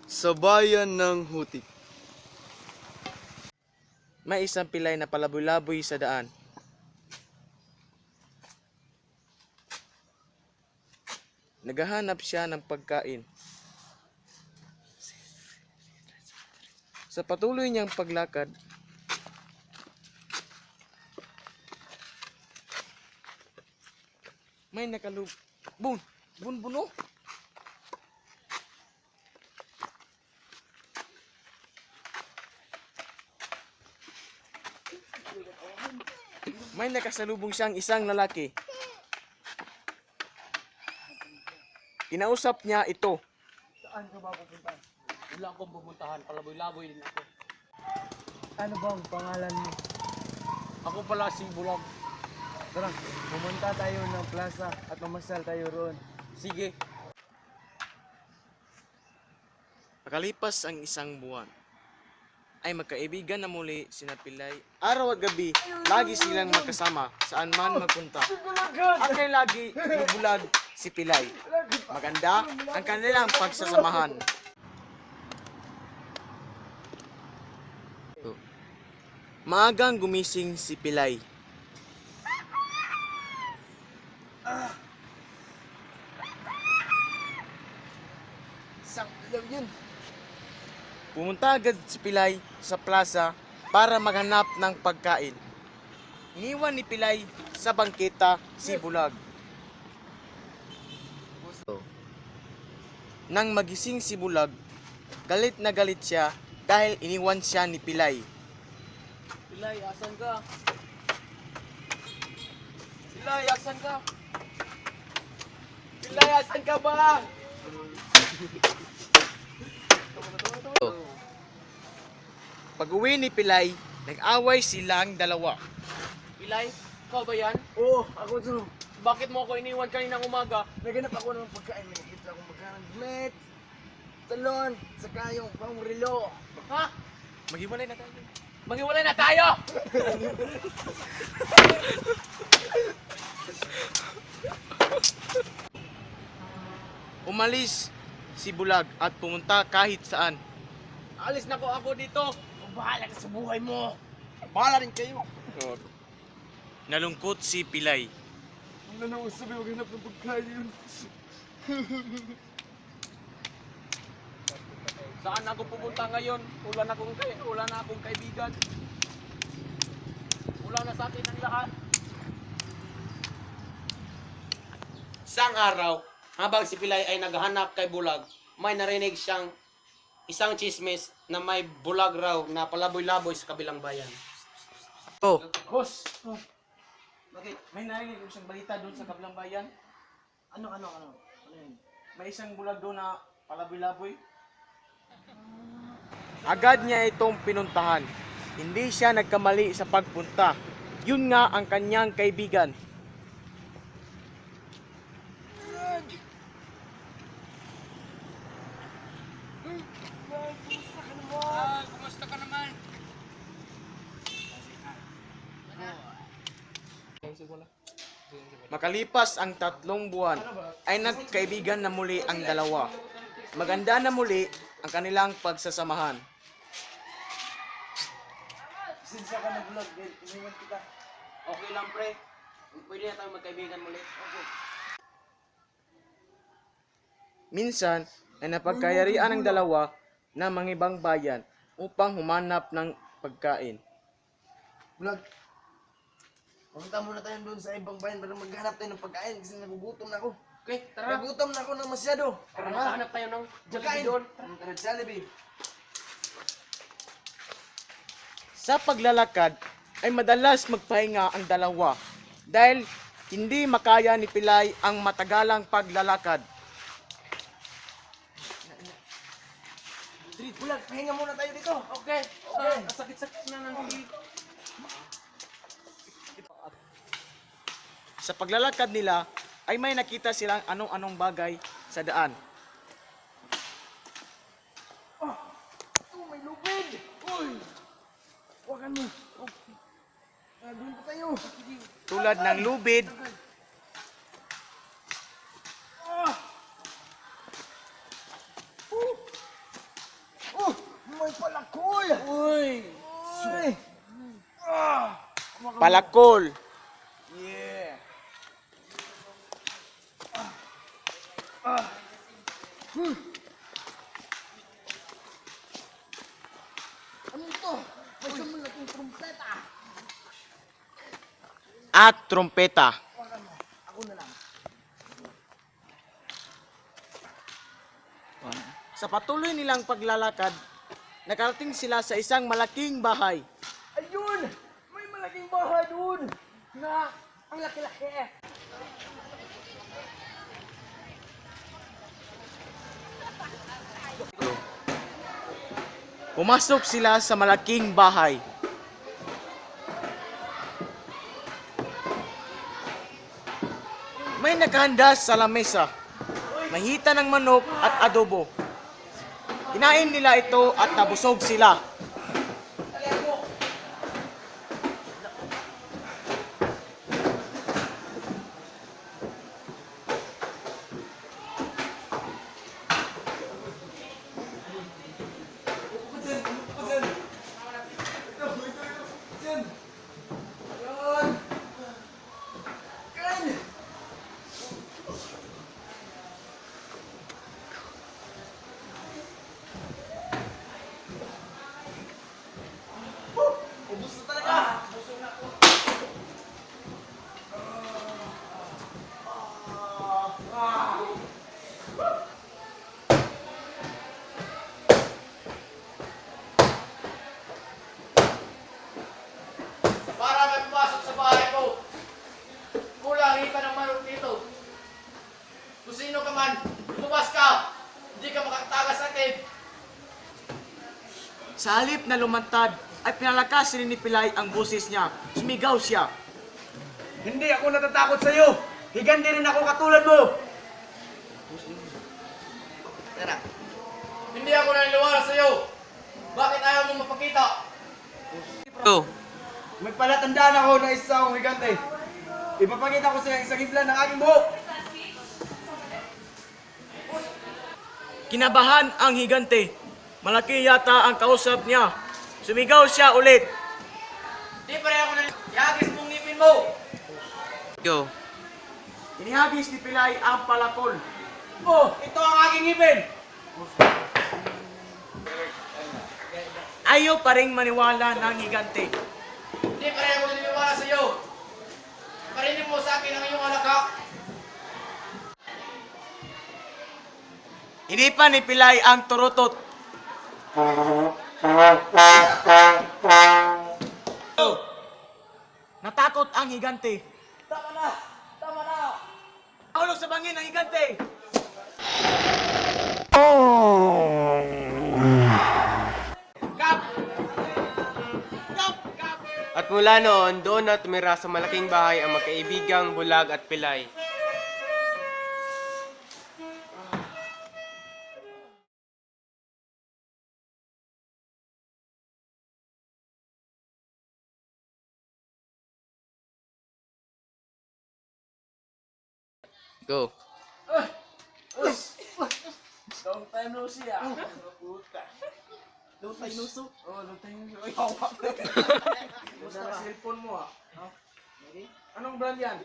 Sa bayan ng Hutik. May isang pilay na palaboy-laboy sa daan. Naghahanap siya ng pagkain. Sa patuloy niyang paglakad, may Buno! May nakasalubong siyang isang lalaki. Kinausap niya ito. Saan ka ba pupunta? Wala akong pupuntahan, palaboy-laboy din ako. Ano bang pangalan mo? Ako pala si Bulag. Tara, pumunta tayo ng plaza at mamasyal tayo roon. Sige. Makalipas ang isang buwan, ay magkaibigan na muli sina Pilay. Araw at gabi, lagi silang magkasama saan man magpunta. At kay lagi bulag si Pilay. Maganda ang kanilang pagsasamahan. Maagang gumising si Pilay. Isang ilaw yun. Pumunta agad si Pilay sa plaza para maghanap ng pagkain. Iniwan ni Pilay sa bangketa si Bulag. Nang magising si Bulag, galit na galit siya dahil iniwan siya ni Pilay. Pilay, asan ka? Pilay, asan ka? Pilay, asan ka ba? Pag-uwi ni Pilay, nag-away silang dalawa. Pilay, ikaw ba yan? Oo, ako to. Bakit mo ako iniwan kaninang umaga? Naganap ako ng pagkain. May nakita akong magkain ng met, talon, saka yung pang-relo. Ha? Maghiwalay na tayo. Maghiwalay na tayo! Umalis si Bulag at pumunta kahit saan. Alis na ako dito. Bahala ka sa buhay mo. Bahala rin kayo. Nalungkot si Pilay. Ang nanausap ay maghanap ng pagkain. Saan ako pupunta ngayon? Wala na akong kaibigan. Wala na sa akin ang lahat. Isang araw, habang si Pilay ay naghahanap kay Bulag, may narinig siyang isang chismis na may bulag raw na palaboy-laboy sa kabilang bayan. Oh, Boss, Bakit? may narinig ko siyang balita doon sa kabilang bayan. Ano yun? May isang bulag doon na palaboy-laboy. Agad niya itong pinuntahan. Hindi siya nagkamali sa pagpunta. Yun nga ang kanyang kaibigan. kumusta ka naman? Makalipas ang 3 buwan, ay nagkaibigan na muli ang dalawa. Maganda na muli ang kanilang pagsasamahan. Sinsya ka na vlog, iniwan kita. Okay lang pre, pwede na tayo magkaibigan muli. Minsan ay napagkayarian ng dalawa na mangibang bayan upang humanap ng pagkain. Vlog. Pumunta muna tayo doon sa ibang bayan para maghanap tayo ng pagkain kasi nagugutom na ako. Okay, tara. Nagutom na ako ng masyado. Para Tara na. makahanap tayo ng Pagkain. Jollibee doon. Tara, Jollibee. Sa paglalakad ay madalas magpahinga ang dalawa dahil hindi makaya ni Pilay ang matagalang paglalakad. Drit, Vlog, pahinga muna tayo dito. Okay. Okay. Sakit-sakit na ng hili. Sa paglalakad nila ay may nakita silang anong-anong bagay sa daan. Oh, may lupid. Uy. Huwakan mo. Oh. Doon pa tayo. Tulad ng lubid, Palakol! Uy! Uy! Palakol! Yeah! Ano ito? May isang malaking trumpeta! At trompeta. Ako na lang. Sa patuloy nilang paglalakad, nakarating sila sa isang malaking bahay. Ayun! May malaking bahay doon! Na ang laki-laki! Pumasok sila sa malaking bahay. May nakahanda sa lamesa. May hita ng manok at adobo. Kinain nila ito at nabusog sila. Para may pumasok sa bahay ko. Kulang hita ng manok dito. Kung sino ka man, lumabas ka. Hindi ka makatagas sa akin. Sa halip na lumantad, ay pinalakas ni Pilay ang boses niya. Sumigaw siya. Hindi ako natatakot sa iyo. Higandi rin ako katulad mo. Tara. Hindi ako naniniwala sa iyo. Bakit ayaw mo mapakita? May palatandaan ako na isang higante. Ipapakita ko sa iyo isang hibla ng aking buhok. Kinabahan ang higante. Malaki yata ang kausap niya. Sumigaw siya ulit. Di pa rin ako naniniwala. Yagis mong ngipin mo. Inihagis ni Pilay ang palakol. Oh, ito ang aking ngipin. Ayaw pa rin maniwala ng higante. Hindi pa rin ako naniniwala sa iyo. Parinig mo sa akin ang iyong anak ha. Inipan ni Pilay ang turutot. Natakot ang higante. Tama na! Tama na! Ahulog sa bangin ang higante. At mula noon, doon na tumira sa malaking bahay ang magkaibigang Bulag at Pilay. Go. Long time no see ah. Puta. Long time no see. Oh, long time no see. Ay, hawak ko. Basta na cellphone mo ah. Anong brand yan?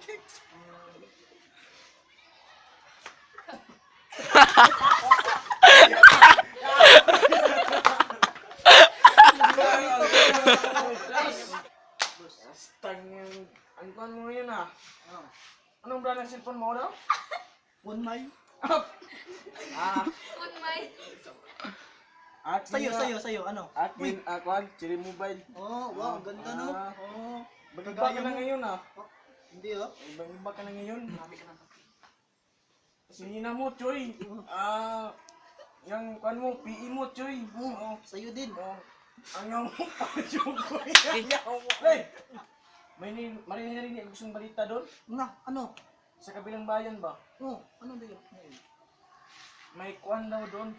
Stang yung... Ano ba mo yun ah? Anong brand ng cellphone mo daw? Unmay. At Sa'yo, ano? Akin, Aquan, Cherry Mobile. Oh, wow, ang ganda no? Oh, Iba ka na ngayon ah. hindi oh. Iba ka na ngayon. Sinina mo, Choy. Yung kwan mo, PE mo, Choy. Oo. Sa'yo din. Ang yung yung ko Hey! Marinig ang gustong balita doon? Na, ano? Sa kabilang bayan ba? Oh, ano ba yun? May kwan daw doon.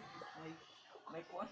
May kwan?